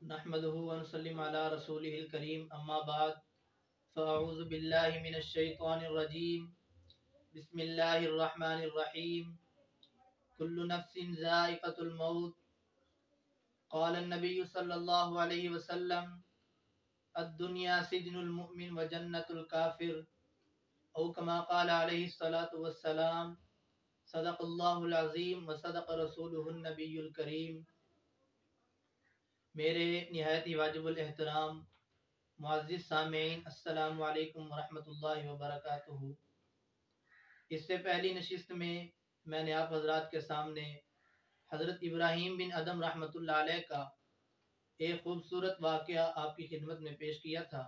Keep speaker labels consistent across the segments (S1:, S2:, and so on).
S1: نحمده ونسلم على رسوله الكريم اما بعد فاعوذ بالله من الشيطان الرجيم بسم الله الرحمن الرحيم كل نفس ذائقة الموت قال النبي صلى الله عليه وسلم الدنيا سجن المؤمن وجنة الكافر او كما قال عليه الصلاة والسلام صدق الله العظيم وصدق رسوله النبي الكريم۔ میرے نہایت ہی واجب الاحترام معزز سامعین، السلام علیکم ورحمۃ اللہ وبرکاتہ۔ اس سے پہلی نشست میں نے آپ حضرات کے سامنے حضرت ابراہیم بن ادم رحمۃ اللہ علیہ کا ایک خوبصورت واقعہ آپ کی خدمت میں پیش کیا تھا،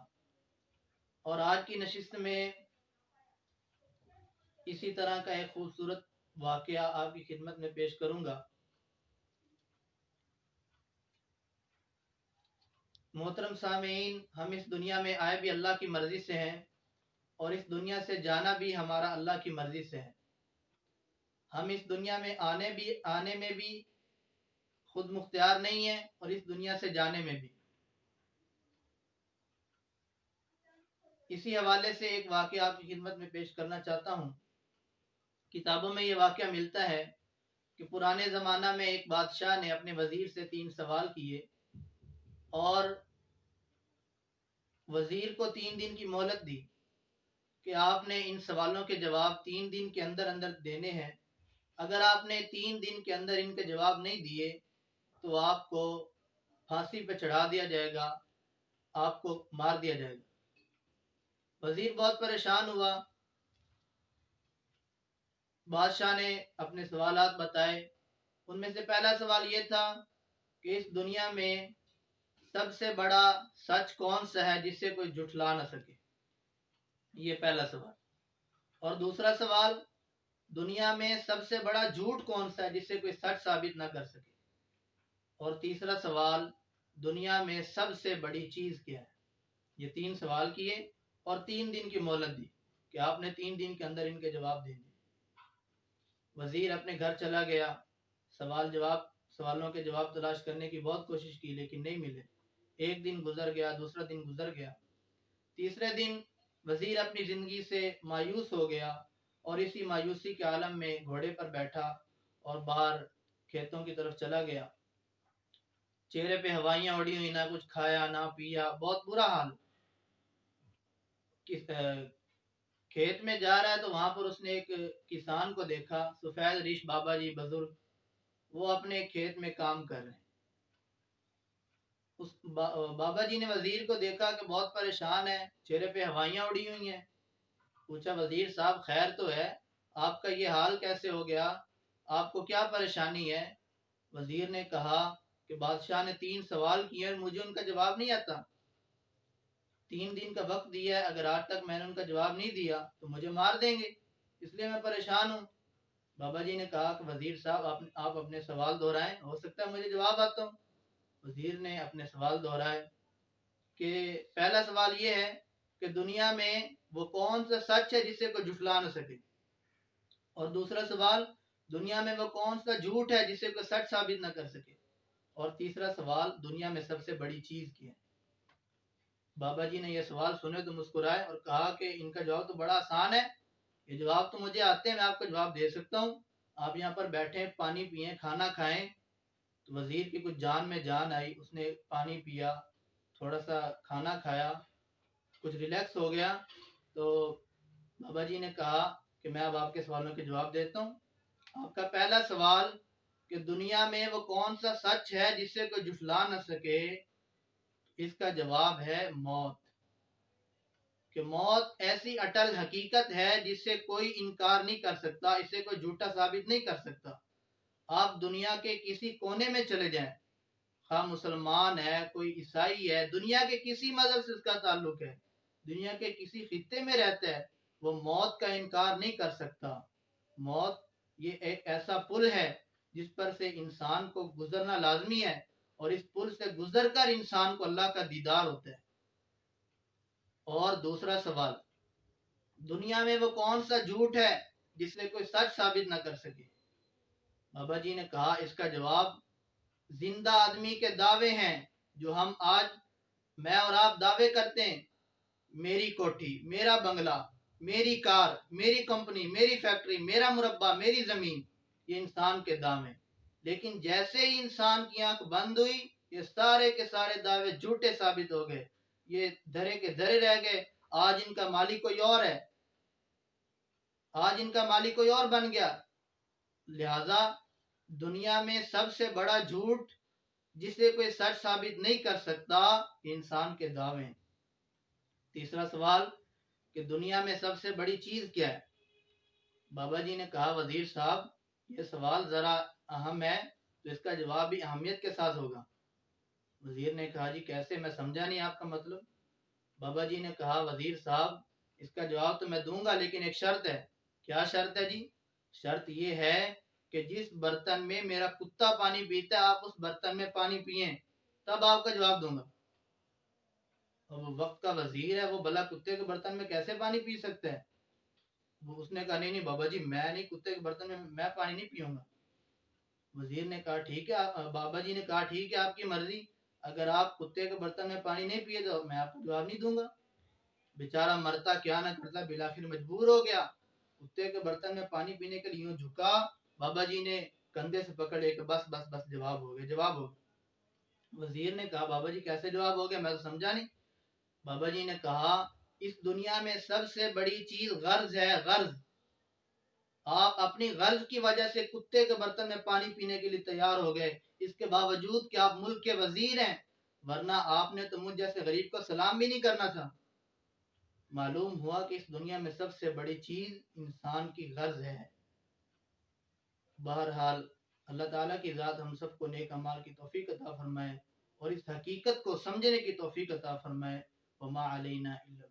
S1: اور آج کی نشست میں اسی طرح کا ایک خوبصورت واقعہ آپ کی خدمت میں پیش کروں گا۔ محترم سامعین، ہم اس دنیا میں آئے بھی اللہ کی مرضی سے ہیں، اور اس دنیا سے جانا بھی ہمارا اللہ کی مرضی سے ہے۔ ہم اس دنیا میں آنے میں بھی خود مختار نہیں ہیں، اور اس دنیا سے جانے میں بھی۔ اسی حوالے سے ایک واقعہ آپ کی خدمت میں پیش کرنا چاہتا ہوں۔ کتابوں میں یہ واقعہ ملتا ہے کہ پرانے زمانہ میں ایک بادشاہ نے اپنے وزیر سے 3 سوال کیے، اور وزیر کو 3 دن کی مہلت دی کہ آپ نے ان سوالوں کے جواب 3 دن کے اندر اندر دینے ہیں۔ اگر آپ نے 3 دن کے اندر ان کے جواب نہیں دیے تو آپ کو پھانسی پہ چڑھا دیا جائے گا، آپ کو مار دیا جائے گا۔ وزیر بہت پریشان ہوا۔ بادشاہ نے اپنے سوالات بتائے۔ ان میں سے پہلا سوال یہ تھا کہ اس دنیا میں سب سے بڑا سچ کون سا ہے جس سے کوئی جھٹلا نہ سکے، یہ پہلا سوال۔ اور دوسرا سوال، دنیا میں سب سے بڑا جھوٹ کون سا ہے جس سے کوئی سچ ثابت نہ کر سکے۔ اور تیسرا سوال، دنیا میں سب سے بڑی چیز کیا ہے۔ یہ 3 سوال کیے اور 3 دن کی مہلت دی کہ آپ نے 3 دن کے اندر ان کے جواب دینے۔ وزیر اپنے گھر چلا گیا، سوالوں کے جواب تلاش کرنے کی بہت کوشش کی لیکن نہیں ملے۔ ایک دن گزر گیا، دوسرا دن گزر گیا، تیسرے دن وزیر اپنی زندگی سے مایوس ہو گیا، اور اسی مایوسی کے عالم میں گھوڑے پر بیٹھا اور باہر کھیتوں کی طرف چلا گیا۔ چہرے پہ ہوائیاں اڑی ہوئی، نہ کچھ کھایا نہ پیا، بہت برا حال۔ کھیت میں جا رہا ہے تو وہاں پر اس نے ایک کسان کو دیکھا، سفید ریش بابا جی بزرگ، وہ اپنے کھیت میں کام کر رہے ہیں۔ اس بابا جی نے وزیر کو دیکھا کہ بہت پریشان ہے، چہرے پہ ہوائیاں اڑی ہوئی ہیں۔ پوچھا، وزیر صاحب خیر تو ہے؟ آپ کا یہ حال کیسے ہو گیا؟ آپ کو کیا پریشانی ہے؟ وزیر نے کہا کہ بادشاہ نے 3 سوال کیے اور مجھے ان کا جواب نہیں آتا۔ 3 دن کا وقت دیا ہے، اگر آج تک میں نے ان کا جواب نہیں دیا تو مجھے مار دیں گے، اس لیے میں پریشان ہوں۔ بابا جی نے کہا کہ وزیر صاحب آپ اپنے سوال دہرائیں، ہو سکتا ہے مجھے جواب آتا ہوں۔ وزیر نے اپنے سوال دہرائے کہ پہلا سوال یہ ہے کہ دنیا میں وہ کون سا سچ ہے جس سے کوئی جھٹلا نہ سکے، اور دوسرا سوال، دنیا میں وہ کون سا جھوٹ ہے جس سے کوئی سچ ثابت نہ کر سکے، اور تیسرا سوال، دنیا میں سب سے بڑی چیز کیا ہے۔ بابا جی نے یہ سوال سنے تو مسکرائے اور کہا کہ ان کا جواب تو بڑا آسان ہے، یہ جواب تو مجھے آتے ہیں، میں آپ کو جواب دے سکتا ہوں۔ آپ یہاں پر بیٹھیں، پانی پئیں، کھانا کھائیں۔ تو وزیر کی کچھ جان میں جان آئی، اس نے پانی پیا، تھوڑا سا کھانا کھایا، کچھ ریلیکس ہو گیا۔ تو بابا جی نے کہا کہ میں اب آپ کے سوالوں کے جواب دیتا ہوں۔ آپ کا پہلا سوال کہ دنیا میں وہ کون سا سچ ہے جس سے کوئی جھٹلا نہ سکے، اس کا جواب ہے موت۔ کہ موت ایسی اٹل حقیقت ہے جس سے کوئی انکار نہیں کر سکتا، اسے کوئی جھوٹا ثابت نہیں کر سکتا۔ آپ دنیا کے کسی کونے میں چلے جائیں، خواہ مسلمان ہے، کوئی عیسائی ہے، دنیا کے کسی مذہب سے اس کا تعلق ہے، دنیا کے کسی خطے میں رہتا ہے، وہ موت کا انکار نہیں کر سکتا۔ موت یہ ایک ایسا پل ہے جس پر سے انسان کو گزرنا لازمی ہے، اور اس پل سے گزر کر انسان کو اللہ کا دیدار ہوتا ہے۔ اور دوسرا سوال، دنیا میں وہ کون سا جھوٹ ہے جس سے کوئی سچ ثابت نہ کر سکے۔ بابا جی نے کہا اس کا جواب، زندہ آدمی کے دعوے ہیں جو ہم آج میں اور آپ دعوے کرتے ہیں، میری کوٹھی، میرا بنگلہ، میری کار، میری کمپنی، میری فیکٹری، میرا مربع، میری زمین، یہ انسان کے دعوے ہیں۔ لیکن جیسے ہی انسان کی آنکھ بند ہوئی، یہ سارے کے سارے دعوے جھوٹے ثابت ہو گئے، یہ دھرے کے دھرے رہ گئے۔ آج ان کا مالک کوئی اور ہے، آج ان کا مالک کوئی اور بن گیا۔ لہذا دنیا میں سب سے بڑا جھوٹ جسے کوئی سچ ثابت نہیں کر سکتا، یہ انسان کے دعوے ہیں۔ تیسرا سوال کہ دنیا میں سب سے بڑی چیز کیا ہے؟ بابا جی نے کہا وزیر صاحب یہ سوال ذرا اہم ہے، تو اس کا جواب بھی اہمیت کے ساتھ ہوگا۔ وزیر نے کہا جی کیسے، میں سمجھا نہیں آپ کا مطلب۔ بابا جی نے کہا وزیر صاحب اس کا جواب تو میں دوں گا، لیکن ایک شرط ہے۔ کیا شرط ہے جی؟ شرط یہ ہے کہ جس برتن میں میرا کتا پانی پیتا ہے آپ اس برتن میں پانی پئیں، تب آپ کا جواب دوں گا۔ وہ وقت کا وزیر ہے، وہ بھلا کتے کے برتن میں کیسے پانی پی سکتا ہے؟ اس نے کہا نہیں نہیں بابا جی میں نہیں، کتے کے برتن میں پانی نہیں پیوں گا۔ وزیر نے کہا ٹھیک ہے، بابا جی نے کہا ٹھیک ہے آپ کی مرضی، اگر آپ کتے کے برتن میں پانی نہیں پیے تو میں آپ کو جواب نہیں دوں گا۔ بیچارہ مرتا کیا نہ کرتا، بالآخر مجبور ہو گیا، کتے کے برتن میں پانی پینے کے لیے یوں جھکا، بابا جی نے کندھے سے پکڑے کہ بس بس بس جواب ہو گیا، جواب ہو گیا۔ وزیر نے کہا بابا جی کیسے جواب ہو گیا، میں تو سمجھا نہیں۔ بابا جی نے کہا اس دنیا میں سب سے بڑی چیز غرض ہے، غرض۔ آپ اپنی غرض کی وجہ سے کتے کے برتن میں پانی پینے کے لیے تیار ہو گئے، اس کے باوجود کہ آپ ملک کے وزیر ہیں، ورنہ آپ نے تو مجھ جیسے غریب کو سلام بھی نہیں کرنا تھا۔ معلوم ہوا کہ اس دنیا میں سب سے بڑی چیز انسان کی غرض ہے۔ بہرحال اللہ تعالیٰ کی ذات ہم سب کو نیک اعمال کی توفیق عطا فرمائے اور اس حقیقت کو سمجھنے کی توفیق عطا فرمائے۔ وما علینا الا